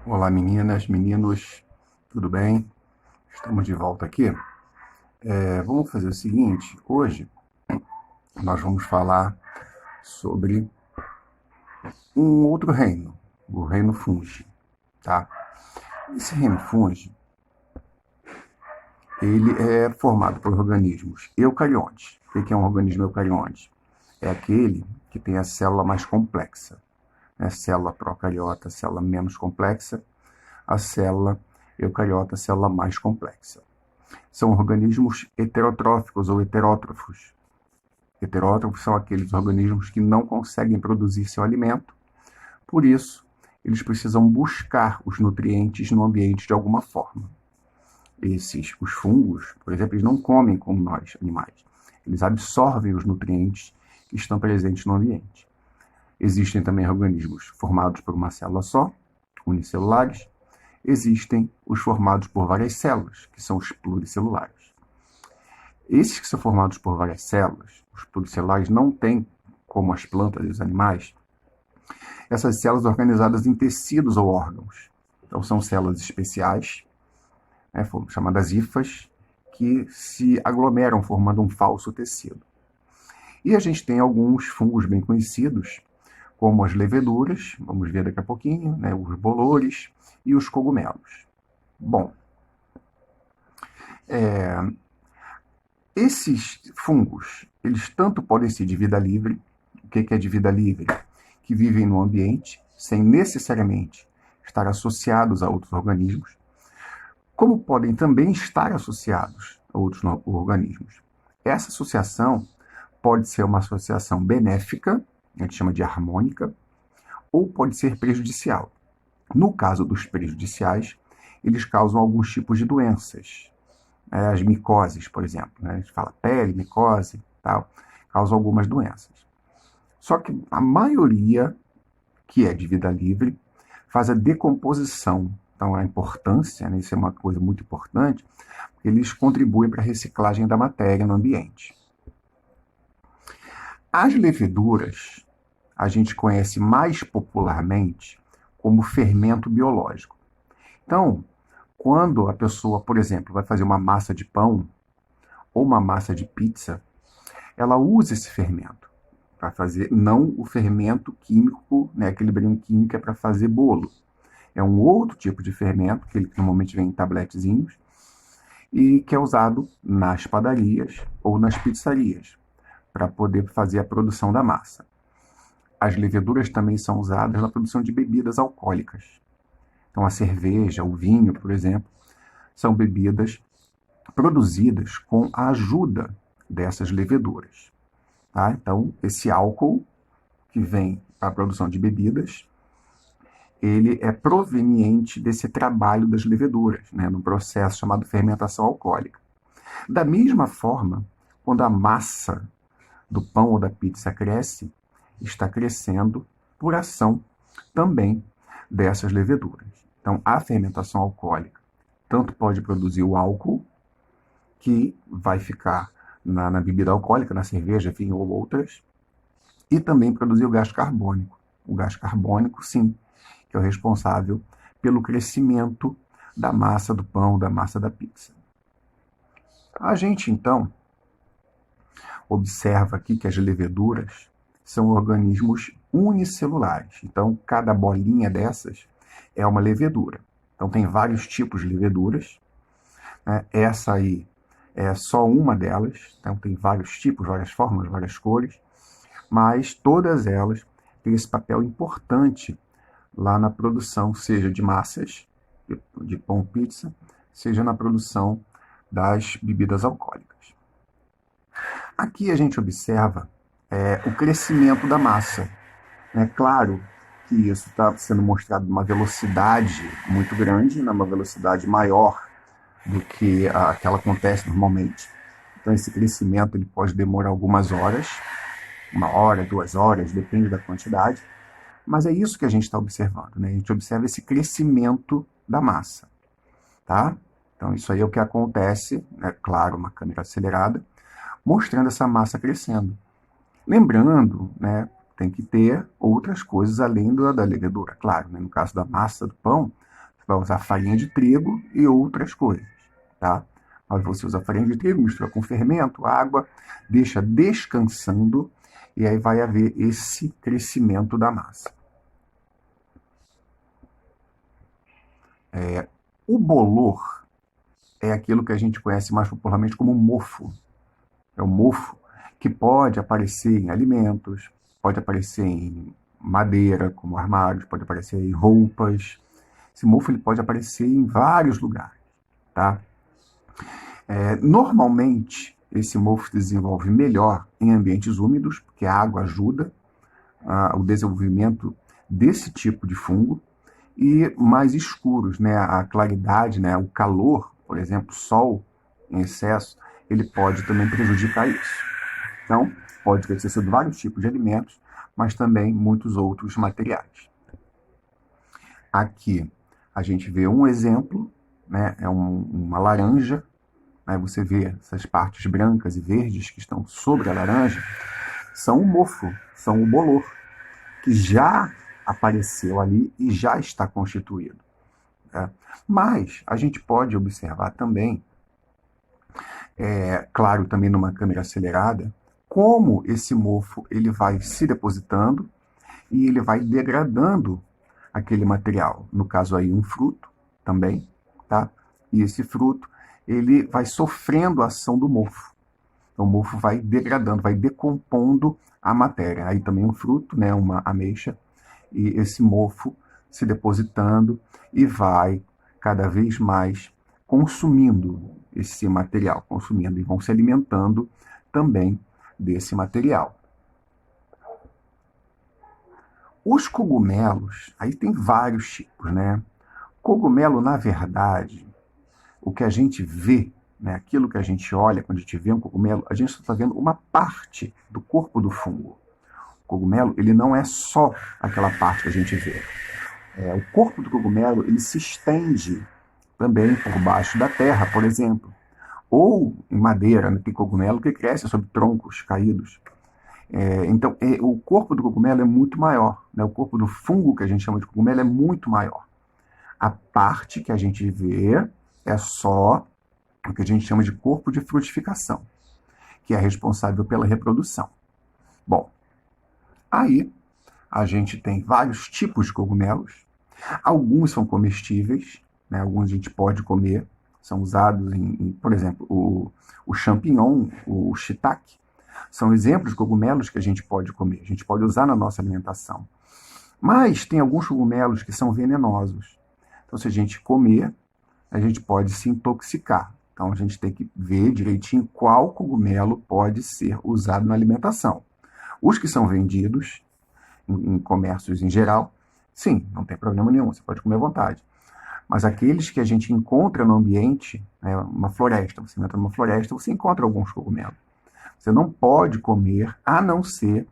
Olá, meninas, meninos, tudo bem? Estamos de volta aqui. Vamos fazer o seguinte: hoje nós vamos falar sobre um outro reino, o reino fungi, tá? Esse reino fungi, ele é formado por organismos eucariontes. O que é um organismo eucarionte? É aquele que tem a célula mais complexa, né? Célula procariota, célula menos complexa, a célula eucariota, célula mais complexa. São organismos heterotróficos ou heterótrofos. Heterótrofos são aqueles organismos que não conseguem produzir seu alimento, por isso, eles precisam buscar os nutrientes no ambiente de alguma forma. Os fungos, por exemplo, eles não comem como nós, animais. Eles absorvem os nutrientes que estão presentes no ambiente. Existem também organismos formados por uma célula só, unicelulares. Existem os formados por várias células, que são os pluricelulares. Esses que são formados por várias células, os pluricelulares, não têm, como as plantas e os animais, essas células organizadas em tecidos ou órgãos. Então, são células especiais, né, chamadas hifas, que se aglomeram formando um falso tecido. E a gente tem alguns fungos bem conhecidos, como as leveduras, vamos ver daqui a pouquinho, né, os bolores e os cogumelos. Bom, esses fungos, eles tanto podem ser de vida livre. O que é de vida livre? Que vivem no ambiente, sem necessariamente estar associados a outros organismos, como podem também estar associados a outros organismos. Essa associação pode ser uma associação benéfica, a gente chama de harmônica, ou pode ser prejudicial. No caso dos prejudiciais, eles causam alguns tipos de doenças. As micoses, por exemplo, né? A gente fala pele, micose, tal, causam algumas doenças. Só que a maioria, que é de vida livre, faz a decomposição. Então, a importância, né, isso é uma coisa muito importante, eles contribuem para a reciclagem da matéria no ambiente. As leveduras, a gente conhece mais popularmente como fermento biológico. Então, quando a pessoa, por exemplo, vai fazer uma massa de pão ou uma massa de pizza, ela usa esse fermento para fazer, não o fermento químico, né, aquele brinco químico que é para fazer bolo. É um outro tipo de fermento, que ele normalmente vem em tabletezinhos, e que é usado nas padarias ou nas pizzarias, para poder fazer a produção da massa. As leveduras também são usadas na produção de bebidas alcoólicas. Então, a cerveja, o vinho, por exemplo, são bebidas produzidas com a ajuda dessas leveduras. Tá? Então, esse álcool que vem para a produção de bebidas, ele é proveniente desse trabalho das leveduras, né, no processo chamado fermentação alcoólica. Da mesma forma, quando a massa do pão ou da pizza cresce, está crescendo por ação também dessas leveduras. Então, a fermentação alcoólica tanto pode produzir o álcool, que vai ficar na bebida alcoólica, na cerveja, vinho ou outras, e também produzir o gás carbônico. O gás carbônico, sim, que é o responsável pelo crescimento da massa do pão, da massa da pizza. A gente, então, observa aqui que as leveduras são organismos unicelulares. Então, cada bolinha dessas é uma levedura. Então, tem vários tipos de leveduras. Né? Essa aí é só uma delas. Então, tem vários tipos, várias formas, várias cores. Mas todas elas têm esse papel importante lá na produção, seja de massas, de pão, pizza, seja na produção das bebidas alcoólicas. Aqui a gente observa o crescimento da massa. É claro que isso está sendo mostrado numa velocidade muito grande, numa velocidade maior do que a que ela acontece normalmente. Então, esse crescimento ele pode demorar algumas horas, 1 hora, 2 horas, depende da quantidade, mas é isso que a gente está observando, né? A gente observa esse crescimento da massa, tá? Então, isso aí é o que acontece, é claro, uma câmera acelerada, mostrando essa massa crescendo. Lembrando, tem que ter outras coisas além da levedura. Claro, no caso da massa do pão, vai usar farinha de trigo e outras coisas, tá? Mas você usa farinha de trigo, mistura com fermento, água, deixa descansando e aí vai haver esse crescimento da massa. O bolor é aquilo que a gente conhece mais popularmente como mofo. É o mofo que pode aparecer em alimentos, pode aparecer em madeira, como armários, pode aparecer em roupas. Esse mofo ele pode aparecer em vários lugares, tá? Normalmente, esse mofo se desenvolve melhor em ambientes úmidos, porque a água ajuda o desenvolvimento desse tipo de fungo, e mais escuros, né? A claridade, né? O calor, por exemplo, sol em excesso, ele pode também prejudicar isso. Então, pode crescer de vários tipos de alimentos, mas também muitos outros materiais. Aqui a gente vê um exemplo, né? É uma laranja, né? Você vê essas partes brancas e verdes que estão sobre a laranja, são o mofo, são o bolor, que já apareceu ali e já está constituído. Né? Mas a gente pode observar também, claro, também numa câmera acelerada, como esse mofo ele vai se depositando e ele vai degradando aquele material. No caso aí, um fruto também, tá? E esse fruto, ele vai sofrendo a ação do mofo. Então, o mofo vai degradando, vai decompondo a matéria. Aí também um fruto, né, uma ameixa, e esse mofo se depositando e vai cada vez mais consumindo esse material, consumindo e vão se alimentando também desse material. Os cogumelos, aí tem vários tipos, né? Cogumelo, na verdade, o que a gente vê, né, aquilo que a gente olha quando a gente vê um cogumelo, a gente está vendo uma parte do corpo do fungo. O cogumelo, ele não é só aquela parte que a gente vê. O corpo do cogumelo, ele se estende também por baixo da terra, por exemplo. Ou em madeira, né, tem cogumelo que cresce sobre troncos caídos. Então, o corpo do cogumelo é muito maior. Né? O corpo do fungo, que a gente chama de cogumelo, é muito maior. A parte que a gente vê é só o que a gente chama de corpo de frutificação, que é responsável pela reprodução. Bom, aí a gente tem vários tipos de cogumelos. Alguns são comestíveis, né? Alguns a gente pode comer, são usados por exemplo, o champignon, o shiitake, são exemplos de cogumelos que a gente pode comer, a gente pode usar na nossa alimentação. Mas tem alguns cogumelos que são venenosos. Então, se a gente comer, a gente pode se intoxicar. Então, a gente tem que ver direitinho qual cogumelo pode ser usado na alimentação. Os que são vendidos em comércios em geral, sim, não tem problema nenhum, você pode comer à vontade. Mas aqueles que a gente encontra no ambiente, né, uma floresta, você entra numa floresta, você encontra alguns cogumelos. Você não pode comer, a não ser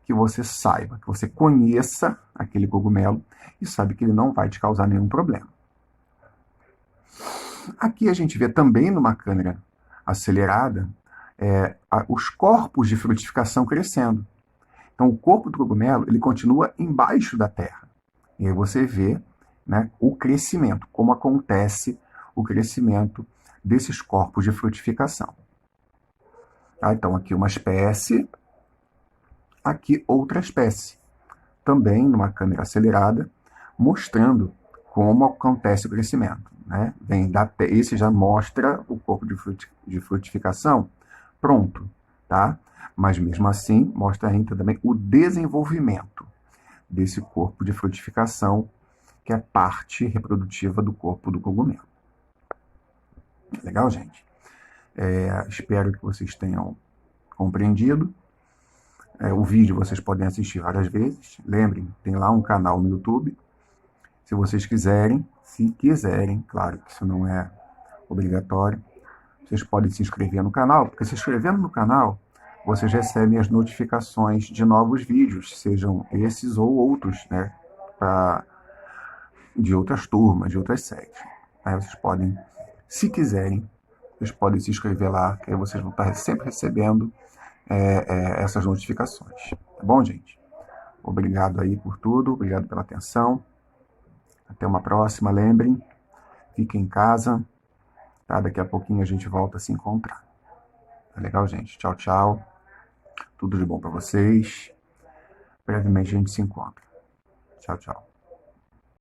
que você saiba, que você conheça aquele cogumelo e sabe que ele não vai te causar nenhum problema. Aqui a gente vê também numa câmera acelerada os corpos de frutificação crescendo. Então o corpo do cogumelo ele continua embaixo da terra. E aí você vê, né, o crescimento, como acontece o crescimento desses corpos de frutificação. Então aqui uma espécie, aqui outra espécie, também numa câmera acelerada, mostrando como acontece o crescimento. Né? Esse já mostra o corpo de frutificação pronto, tá? Mas mesmo assim mostra ainda também o desenvolvimento desse corpo de frutificação, que é parte reprodutiva do corpo do cogumelo. Legal, gente? Espero que vocês tenham compreendido. O vídeo vocês podem assistir várias vezes. Lembrem, tem lá um canal no YouTube. Se vocês quiserem, claro que isso não é obrigatório, vocês podem se inscrever no canal, porque se inscrevendo no canal, vocês recebem as notificações de novos vídeos, sejam esses ou outros, né, de outras turmas, de outras séries. Aí vocês podem, se quiserem, vocês podem se inscrever lá, que aí vocês vão estar sempre recebendo essas notificações. Tá bom, gente? Obrigado aí por tudo, obrigado pela atenção. Até uma próxima, lembrem, fiquem em casa, tá? Daqui a pouquinho a gente volta a se encontrar. Tá legal, gente? Tchau, tchau. Tudo de bom para vocês. Brevemente a gente se encontra. Tchau, tchau.